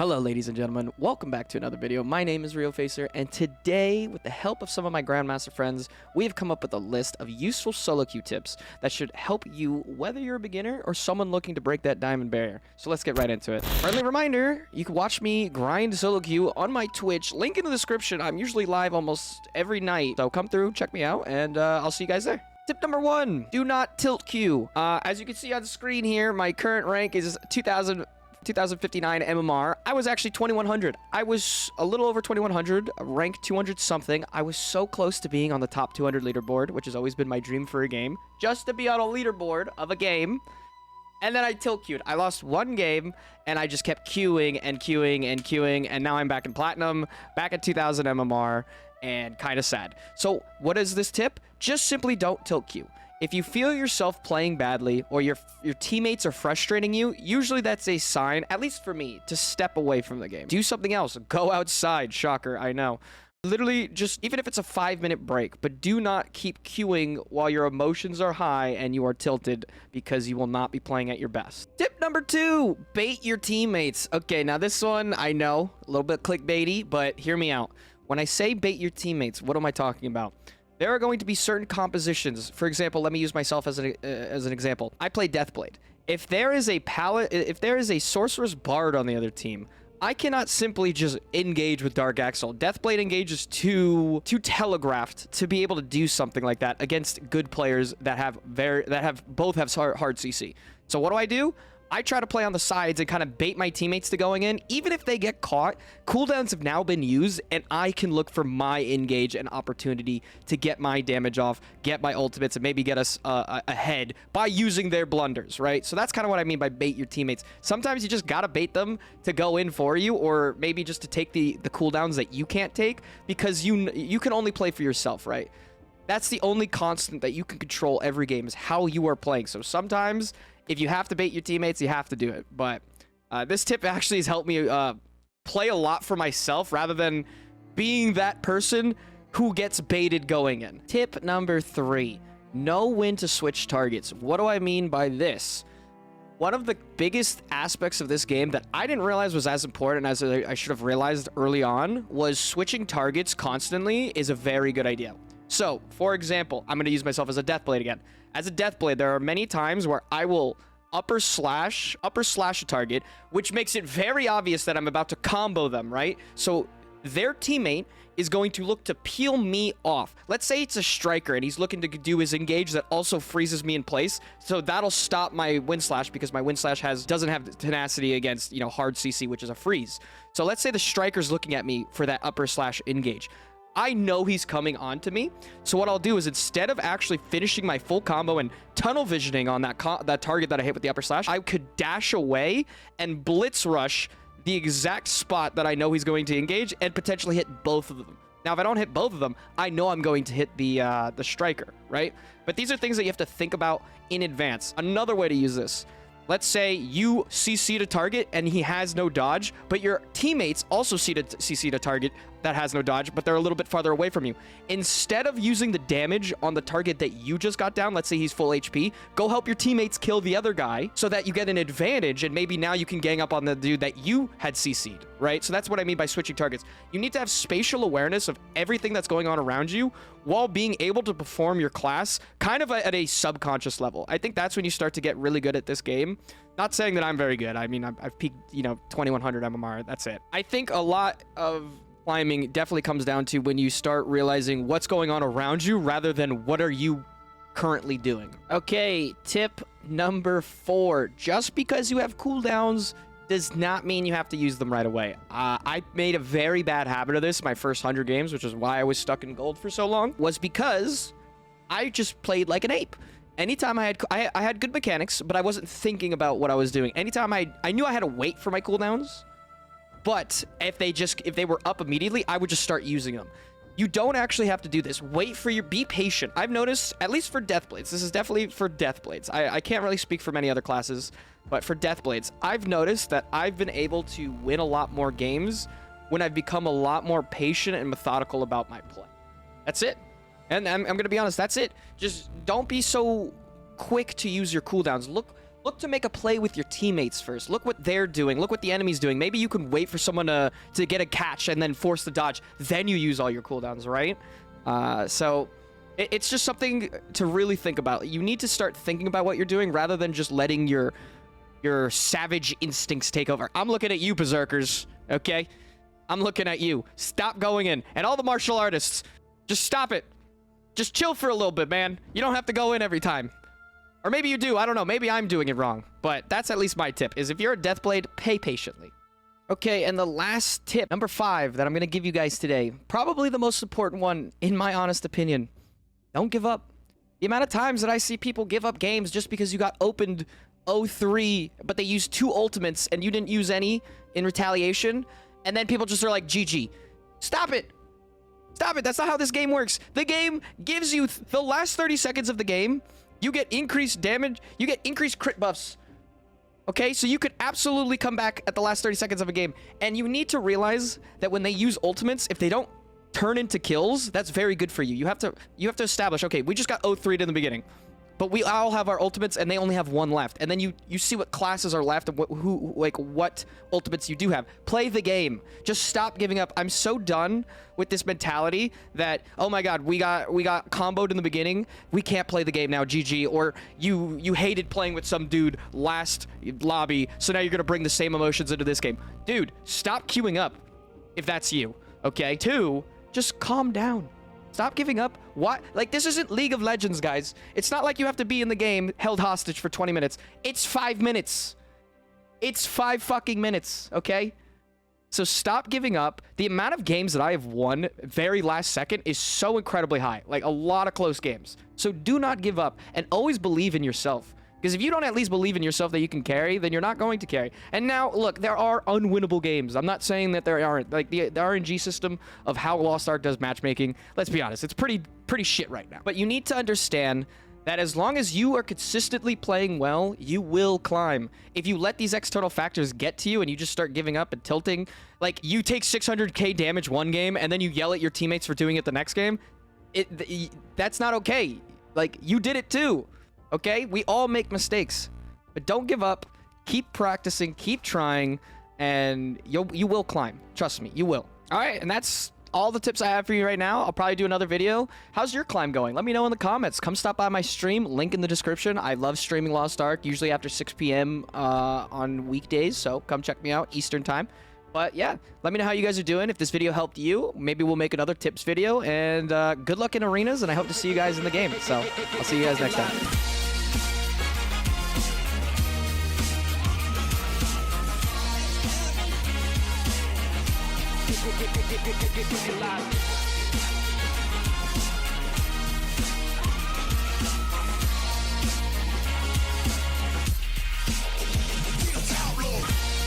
Hello ladies and gentlemen, welcome back to another video. My name is Riofacer, and today, with the help of some of my Grandmaster friends, we have come up with a list of useful solo queue tips that should help you whether you're a beginner or someone looking to break that diamond barrier. So let's get right into it. Friendly reminder, you can watch me grind solo queue on my Twitch, link in the description. I'm usually live almost every night, so come through, check me out, and I'll see you guys there. Tip number 1, do not tilt queue. As you can see on the screen here, my current rank is 2059 MMR. I was actually 2100. I was a little over 2100, rank 200 something. I was so close to being on the top 200 leaderboard, which has always been my dream for a game, just to be on a leaderboard of a game. And then I tilt queued. I lost one game, and I just kept queuing and queuing and queuing, and now I'm back in platinum, back at 2000 MMR, and kind of sad. So what is this tip? Just simply don't tilt queue. If you feel yourself playing badly or your teammates are frustrating you, usually that's a sign, at least for me, to step away from the game. Do something else. Go outside. Shocker, I know. Literally, just even if it's a 5-minute break, but do not keep queuing while your emotions are high and you are tilted, because you will not be playing at your best. Tip number 2, bait your teammates. Okay, now this one, I know, a little bit clickbaity, but hear me out. When I say bait your teammates, what am I talking about? There are going to be certain compositions. For example, let me use myself as an example. I play Deathblade. If there is a Sorcerer's Bard on the other team, I cannot simply just engage with Dark Axel. Deathblade engages too telegraphed to be able to do something like that against good players that both have hard CC. So what do? I try to play on the sides and kind of bait my teammates to going in. Even if they get caught, cooldowns have now been used, and I can look for my engage and opportunity to get my damage off, get my ultimates, and maybe get us ahead by using their blunders, right? So that's kind of what I mean by bait your teammates. Sometimes you just gotta bait them to go in for you, or maybe just to take the cooldowns that you can't take, because you can only play for yourself, right? That's the only constant that you can control every game, is how you are playing. So sometimes, if you have to bait your teammates, you have to do it. But this tip actually has helped me play a lot for myself, rather than being that person who gets baited going in. Tip number 3, know when to switch targets. What do I mean by this? One of the biggest aspects of this game that I didn't realize was as important as I should have realized early on was switching targets constantly is a very good idea. So, for example, I'm going to use myself as a Deathblade again. As a Deathblade, there are many times where I will upper slash a target, which makes it very obvious that I'm about to combo them, right? So their teammate is going to look to peel me off. Let's say it's a striker and he's looking to do his engage that also freezes me in place. So that'll stop my wind slash, because my wind slash doesn't have tenacity against, hard CC, which is a freeze. So let's say the striker's looking at me for that upper slash engage. I know he's coming on to me, so what I'll do is, instead of actually finishing my full combo and tunnel visioning on that target that I hit with the upper slash, I could dash away and blitz rush the exact spot that I know he's going to engage and potentially hit both of them. Now, if I don't hit both of them, I know I'm going to hit the striker, right? But these are things that you have to think about in advance. Another way to use this. Let's say you CC'd a target and he has no dodge, but your teammates also CC'd a target that has no dodge, but they're a little bit farther away from you. Instead of using the damage on the target that you just got down, let's say he's full HP, go help your teammates kill the other guy so that you get an advantage, and maybe now you can gang up on the dude that you had CC'd, right? So that's what I mean by switching targets. You need to have spatial awareness of everything that's going on around you while being able to perform your class kind of at a subconscious level. I think that's when you start to get really good at this game. Not saying that I'm very good. I mean, I've peaked, 2100 MMR. That's it. I think a lot of climbing definitely comes down to when you start realizing what's going on around you rather than what are you currently doing. Okay, tip number 4. Just because you have cooldowns does not mean you have to use them right away. I made a very bad habit of this my first 100 games, which is why I was stuck in gold for so long, was because I just played like an ape. Anytime I had good mechanics, but I wasn't thinking about what I was doing. Anytime I knew I had to wait for my cooldowns, but if they were up immediately, I would just start using them. You don't actually have to do this. Be patient. I've noticed, at least for Deathblades, this is definitely for Deathblades. I can't really speak for many other classes, but for Deathblades, I've noticed that I've been able to win a lot more games when I've become a lot more patient and methodical about my play. That's it. And I'm going to be honest, that's it. Just don't be so quick to use your cooldowns. Look to make a play with your teammates first. Look what they're doing. Look what the enemy's doing. Maybe you can wait for someone to get a catch and then force the dodge. Then you use all your cooldowns, right? So it's just something to really think about. You need to start thinking about what you're doing rather than just letting your savage instincts take over. I'm looking at you, berserkers, okay? I'm looking at you. Stop going in. And all the martial artists, just stop it. Just chill for a little bit, man. You don't have to go in every time. Or maybe you do. I don't know. Maybe I'm doing it wrong. But that's at least my tip, is if you're a Deathblade, pay patiently. Okay, and the last tip, number 5, that I'm going to give you guys today, probably the most important one, in my honest opinion. Don't give up. The amount of times that I see people give up games just because you got opened 0-3, but they used 2 ultimates and you didn't use any in retaliation, and then people just are like, GG. Stop it. Stop it. That's not how this game works. The game gives you the last 30 seconds of the game. You get increased damage. You get increased crit buffs. Okay, so you could absolutely come back at the last 30 seconds of a game. And you need to realize that when they use ultimates, if they don't turn into kills, that's very good for you. You have to establish, okay, we just got 0-3'd in the beginning, but we all have our ultimates and they only have 1 left. And then you see what classes are left and what ultimates you do have. Play the game. Just stop giving up. I'm so done with this mentality that, oh my god, we got comboed in the beginning, we can't play the game now, GG. Or you hated playing with some dude last lobby, so now you're gonna bring the same emotions into this game. Dude, stop queuing up if that's you. Okay? 2, just calm down. Stop giving up. What? Like, this isn't League of Legends, guys. It's not like you have to be in the game held hostage for 20 minutes. It's 5 minutes. It's 5 fucking minutes, okay? So stop giving up. The amount of games that I have won very last second is so incredibly high. Like, a lot of close games. So do not give up and always believe in yourself. Because if you don't at least believe in yourself that you can carry, then you're not going to carry. And now, look, there are unwinnable games. I'm not saying that there aren't. Like, the RNG system of how Lost Ark does matchmaking, let's be honest, it's pretty shit right now. But you need to understand that as long as you are consistently playing well, you will climb. If you let these external factors get to you and you just start giving up and tilting, like, you take 600k damage one game and then you yell at your teammates for doing it the next game, that's not okay. Like, you did it too. Okay? We all make mistakes. But don't give up. Keep practicing. Keep trying. And you will climb. Trust me. You will. Alright, and that's all the tips I have for you right now. I'll probably do another video. How's your climb going? Let me know in the comments. Come stop by my stream. Link in the description. I love streaming Lost Ark, usually after 6 p.m. On weekdays. So come check me out Eastern time. But yeah, let me know how you guys are doing. If this video helped you, maybe we'll make another tips video. And good luck in arenas, and I hope to see you guys in the game. So I'll see you guys next time.